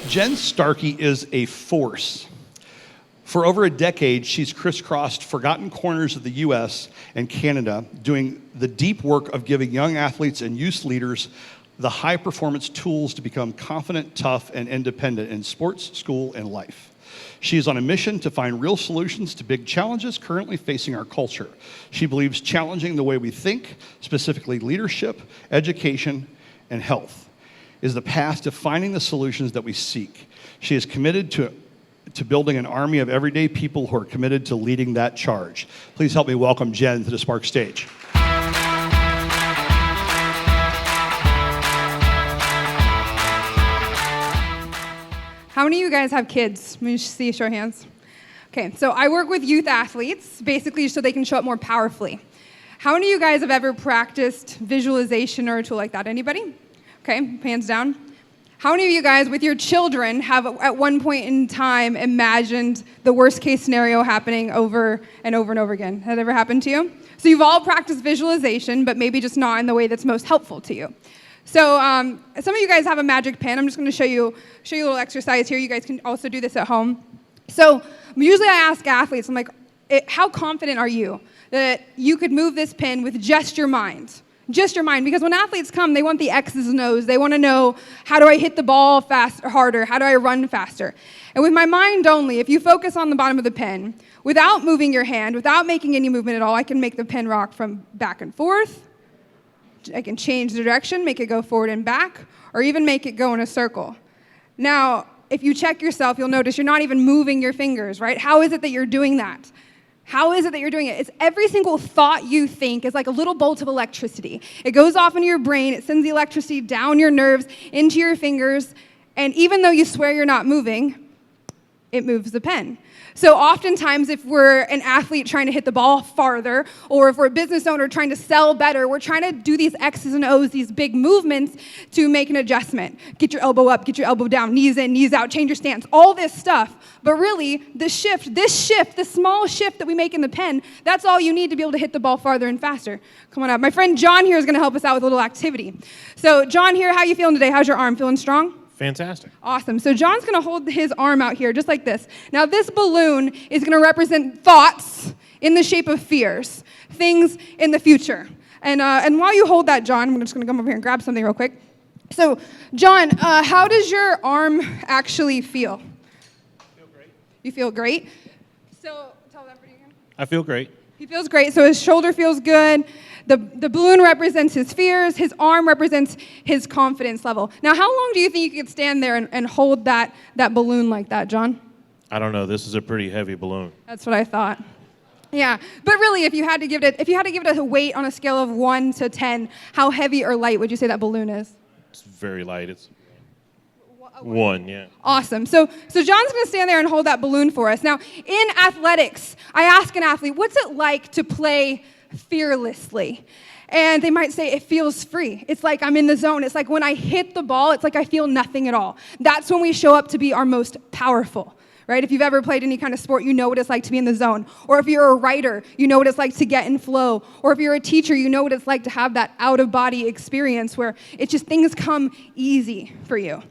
Jenn Starkey is a force. For over a decade, she's crisscrossed forgotten corners of the U.S. and Canada, doing the deep work of giving young athletes and youth leaders the high-performance tools to become confident, tough, and independent in sports, school, and life. She is on a mission to find real solutions to big challenges currently facing our culture. She believes challenging the way we think, specifically leadership, education, and health, is the path to finding the solutions that we seek. She is committed to building an army of everyday people who are committed to leading that charge. Please help me welcome Jenn to the Spark stage. How many of you guys have kids? Let me just see, show of hands. Okay, so I work with youth athletes, basically so they can show up more powerfully. How many of you guys have ever practiced visualization or a tool like that? Anybody? Okay, hands down. How many of you guys with your children have at one point in time imagined the worst case scenario happening over and over and over again? Has that ever happened to you? So you've all practiced visualization, but maybe just not in the way that's most helpful to you. So some of you guys have a magic pen. I'm just going to show you a little exercise here. You guys can also do this at home. So usually I ask athletes, I'm like, how confident are you that you could move this pen with just your mind? Just your mind, because when athletes come, they want the X's and O's. They want to know, how do I hit the ball faster, harder? How do I run faster? And with my mind only, if you focus on the bottom of the pen, without moving your hand, without making any movement at all, I can make the pen rock from back and forth. I can change the direction, make it go forward and back, or even make it go in a circle. Now, if you check yourself, you'll notice you're not even moving your fingers, right? How is it that you're doing that? How is it that you're doing it? It's every single thought you think is like a little bolt of electricity. It goes off into your brain, it sends the electricity down your nerves, into your fingers, and even though you swear you're not moving, it moves the pen. So oftentimes if we're an athlete trying to hit the ball farther, or if we're a business owner trying to sell better, we're trying to do these X's and O's, these big movements to make an adjustment. Get your elbow up, get your elbow down, knees in, knees out, change your stance, all this stuff. But really, this small shift that we make in the pen, that's all you need to be able to hit the ball farther and faster. Come on up. My friend John here is going to help us out with a little activity. So John here, how you feeling today? How's your arm? Feeling strong? Fantastic. Awesome. So John's going to hold his arm out here just like this. Now this balloon is going to represent thoughts in the shape of fears, things in the future. And while you hold that, John, I'm just going to come over here and grab something real quick. So John, how does your arm actually feel? I feel great. You feel great? So tell everybody again. I feel great. He feels great. So his shoulder feels good. The balloon represents his fears. His arm represents his confidence level. Now, how long do you think you could stand there and hold that balloon like that, John? I don't know. This is a pretty heavy balloon. That's what I thought. Yeah, but really, if you had to give it a weight on a scale of 1 to 10, how heavy or light would you say that balloon is? It's very light. It's 1, yeah. Awesome. So John's going to stand there and hold that balloon for us. Now, in athletics, I ask an athlete, what's it like to play fearlessly? And they might say, it feels free. It's like I'm in the zone. It's like when I hit the ball, it's like I feel nothing at all. That's when we show up to be our most powerful, right? If you've ever played any kind of sport, you know what it's like to be in the zone. Or if you're a writer, you know what it's like to get in flow. Or if you're a teacher, you know what it's like to have that out-of-body experience where it's just things come easy for you.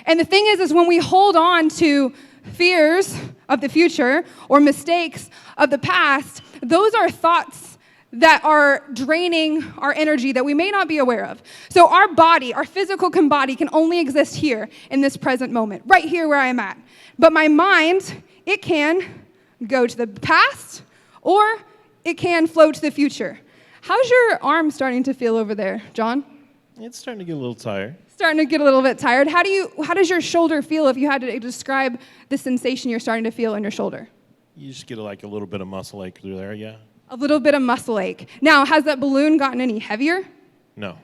And the thing is when we hold on to fears of the future or mistakes of the past, those are thoughts that are draining our energy that we may not be aware of. So our body, our physical body can only exist here in this present moment, right here where I am at. But my mind, it can go to the past or it can flow to the future. How's your arm starting to feel over there, John? It's starting to get a little tired. Starting to get a little bit tired. How does your shoulder feel if you had to describe the sensation you're starting to feel in your shoulder? You just get like a little bit of muscle ache through there, yeah. A little bit of muscle ache. Now, has that balloon gotten any heavier? No.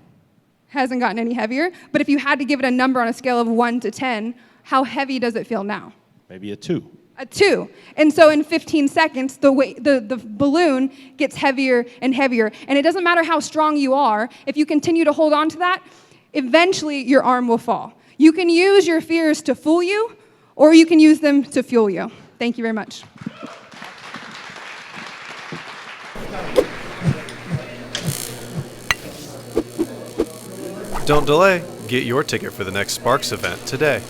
Hasn't gotten any heavier. But if you had to give it a number on a scale of 1 to 10, how heavy does it feel now? Maybe a 2. A 2. And so in 15 seconds, the balloon gets heavier and heavier. And it doesn't matter how strong you are, if you continue to hold on to that, eventually your arm will fall. You can use your fears to fool you, or you can use them to fuel you. Thank you very much. Don't delay. Get your ticket for the next Sparks event today.